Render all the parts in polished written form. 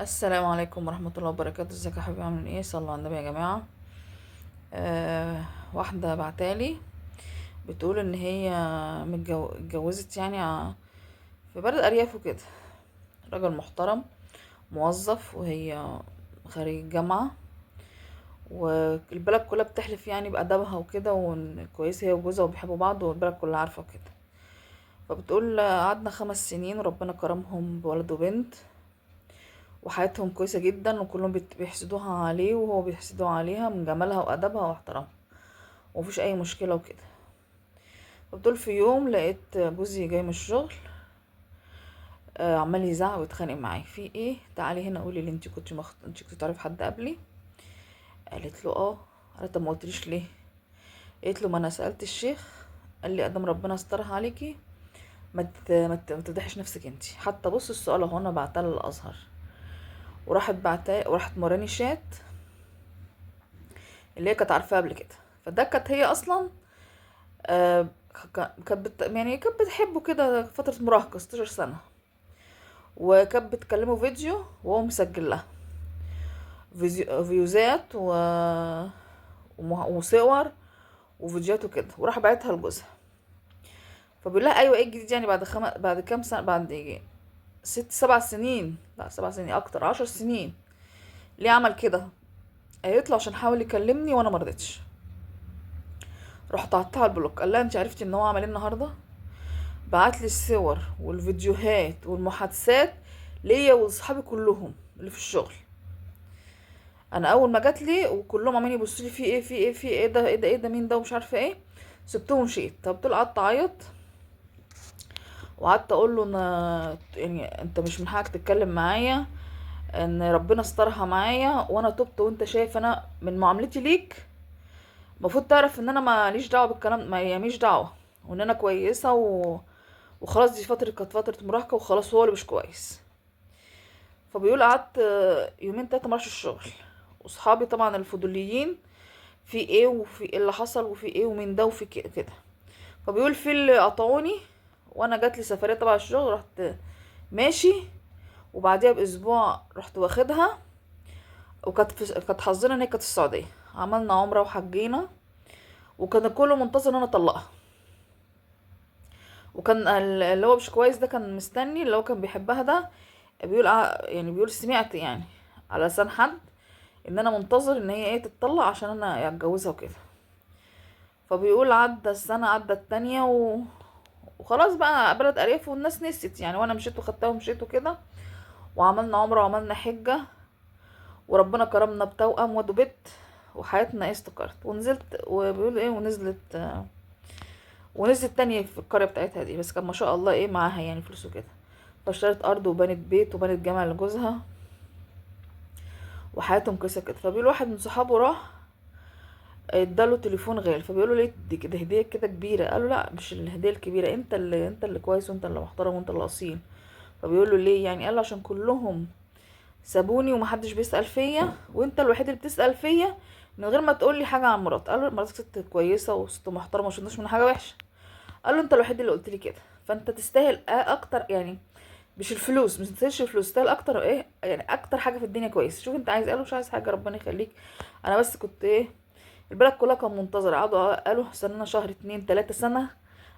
السلام عليكم ورحمة الله وبركاته. ازيك يا حبيبي؟ عاملين ايه؟ صلوا على النبي يا جماعة. واحدة بعتالي بتقول ان هي اتجوزت يعني في بلد ارياف وكده. راجل محترم موظف، وهي خريج جامعة، والبلد كلها بتحلف يعني بأدبها وكده، وان كويسة هي وجوزها وبيحبوا بعض، والبلد كلها عارفة وكده. فبتقول قعدنا 5 سنين وربنا كرمهم بولد وبنت، وحياتهم كويسة جدا، وكلهم بيحسدوها عليه وهو بيحسدوها عليها من جمالها وأدبها واحترامها، ومفيش أي مشكلة وكده. فبتقول في يوم لقيت جوزي جاي من الشغل، عمال يزعق ويتخانق معايا. في ايه؟ تعالي هنا قولي لي، انت كنت تعرفي حد قبلي؟ قالت له اه. قالت طب ما قلتليش ليه؟ قالت له ما انا سألت الشيخ، قال لي ادام ربنا استرها عليكي ما تفضحيش نفسك انتي. حتى بص السؤال اهو، انا بعتها للازهر، وراحت مراني شات اللي هي كانت عارفاه قبل كده. فده كانت هي اصلا آه، يعني كانت بتحبه كده فترة مراهقة 16 سنة، وكانت بتكلمه فيديو وهو مسجل لها فيوزات وصور وفيديوهات وكده، وراح بعتها لجوزها. فبيقول لها ايوه ايه الجديد يعني بعد كام سنة، بعد يجي 6 7 سنين، لا 7 سنين اكتر، 10 سنين، ليه عمل كده؟ قالت له عشان حاول يكلمني وانا مرضتش. رحت قطعتها البلوك. قال لها انت عرفتي ان هو عمل ايه النهارده؟ بعت لي الصور والفيديوهات والمحادثات ليا واصحابي كلهم اللي في الشغل. انا اول ما جات لي وكلهم عمالين يبصوا لي في ايه في ايه في ايه، ده ايه ده ايه ده مين ده ومش عارفه ايه، سبتهم ومشيت. طب طول قعدت اعيط، وقعدت اقول له انا يعني انت مش من حقك تتكلم معايا، ان ربنا استرها معايا وانا تبت، وانت شايف انا من معاملتي ليك المفروض تعرف ان انا ماليش دعوه بالكلام، ما يعني ماليش دعوه، وان انا كويسه وخلاص. دي كانت فتره مراهقه وخلاص، هو اللي مش كويس. فبيقول قعدت يومين تلاتة مرش الشغل، وصحابي طبعا الفضوليين في ايه وفي ايه اللي حصل وفي ايه ومين ده وفي كده. فبيقول في اللي قطعوني، وانا جات لي سفريه تبع الشغل، رحت ماشي، وبعديها باسبوع رحت واخدها، كانت حظنا ان هي كانت السعوديه. عملنا عمره وحجينا، وكان كله منتظر ان انا اطلقها. وكان اللي هو مش كويس ده كان مستني، اللي هو كان بيحبها ده بيقول يعني بيقول سمعت يعني على لسان حد ان انا منتظر ان هي ايه تتطلق عشان انا اتجوزها وكده. فبيقول عدى السنة، عدى التانية وخلاص بقى بلد ارياف والناس نسيت يعني، وانا مشيت وخدتها ومشيت وكده، وعملنا عمرة وعملنا حجة، وربنا كرمنا بتوأم واد وبت، وحياتنا ايه استقرت. ونزلت وبيقول ايه ونزلت تانية في القرية بتاعتها دي، بس كان ما شاء الله ايه معاها يعني فلوس وكده. فاشترت ارض وبنت بيت وبنت جامع لجوزها، وحياتهم كويسة كده. فبيقول واحد من صحابه راح اداله تليفون غالي، فبيقول له ليه دي كده هديه كده كبيره؟ قال له لا مش الهديه الكبيره، انت اللي كويس، وانت اللي محترم، وانت اللي اصيل. فبيقول له ليه يعني؟ قال له عشان كلهم سابوني ومحدش بيسأل فيا، وانت الوحيد اللي بتسأل فيا من غير ما تقول لي حاجه عن مرات. قال له مراتك ست كويسه وست محترمه، ما شفناش من حاجه وحشه. قال له انت الوحيد اللي قلت لي كده، فانت تستاهل اكتر يعني. مش الفلوس، مش تستاهلش الفلوس، تستاهل اكتر ايه يعني، اكتر حاجه في الدنيا كويس. شوف انت عايز. قال له مش عايز حاجه، ربنا يخليك، انا بس كنت ايه، البلد كلها كان منتظر، قالوا استنى شهر 2 3 سنة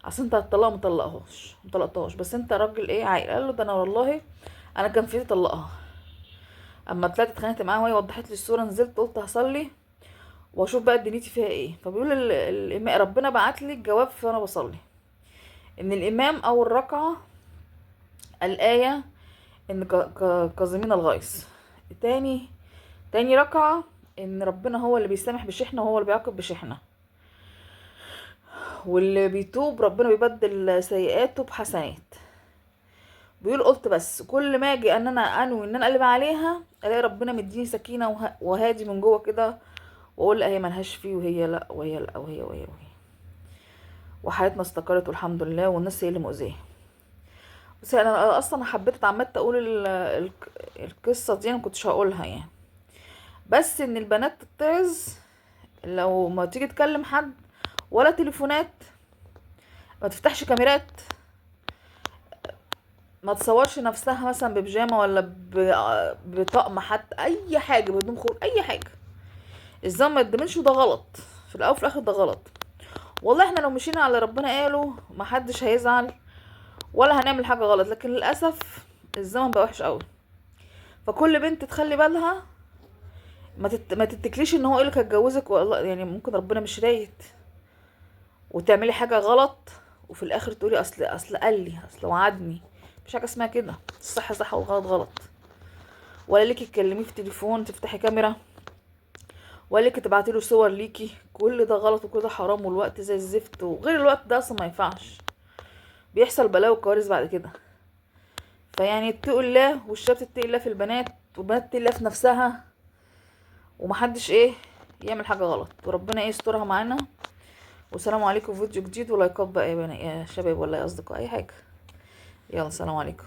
عشان انت هتطلقها، مطلقتهاش، بس انت راجل ايه عاقل. قال له ده انا والله انا كان في ايدي اطلقها، اما طلعت اتخانقت معاها وهي وضحت لي الصورة، نزلت قلت هصلي واشوف بقى دنيتي فيها ايه. فبيقول الامام ربنا بعت لي الجواب وانا بصلي، ان الامام اول ركعة الآية ان كاظمين الغيظ. تاني تاني ركعة ان ربنا هو اللي بيسامح بشحنة وهو اللي بيعاقب بشحنة، واللي بيتوب ربنا بيبدل سيئاته بحسنات. بيقول قلت بس كل ما اجي ان انا انوي ان انا اقلب عليها، الاقي ربنا مديني سكينه وهادي من جوه كده، واقول لا هي ملهاش فيه، وهي لا، وهي لا، وهي. وحياتنا استقرت والحمد لله، والناس هي اللي مؤذيه. بس انا اصلا حبيت اتعمدت اقول القصه دي، انا مكنتش هقولها يعني، بس ان البنات تتعظ لو ما تيجي تكلم حد ولا تليفونات، ما تفتحش كاميرات، ما تصورش نفسها مثلا ببيجامه ولا بطقم، حتى اي حاجه بدون خروج، اي حاجه. الزمن ما يتضمنش، وده غلط. في الاول وفي الاخر ده غلط. والله احنا لو مشينا على ربنا قاله محدش هيزعل ولا هنعمل حاجه غلط، لكن للاسف الزمن بقى وحش قوي. فكل بنت تخلي بالها، ما تتكليش ان هو يقولك هتجوزك، والله يعني ممكن ربنا مش رايد وتعملي حاجه غلط، وفي الاخر تقولي اصل قال لي، اصل وعدني. مفيش حاجه اسمها كده. الصح صح والغلط غلط. ولا ليكي تكلميه في تليفون تفتحي كاميرا، ولا ليكي تبعتي له صور ليكي. كل ده غلط وكل ده حرام، والوقت زي الزفت، وغير الوقت ده اصلا ما ينفعش. بيحصل بلاوي وكوارث بعد كده. فيعني اتقوا الله، والشباب تتقي الله في البنات، والبنات تتقي الله في نفسها، ومحدش يعمل حاجه غلط، وربنا يسترها معانا. والسلام عليكم. فيديو جديد ولايكات بقى يا بنات يا شباب، ولا يا اصدقاء، اي حاجه. يلا سلام عليكم.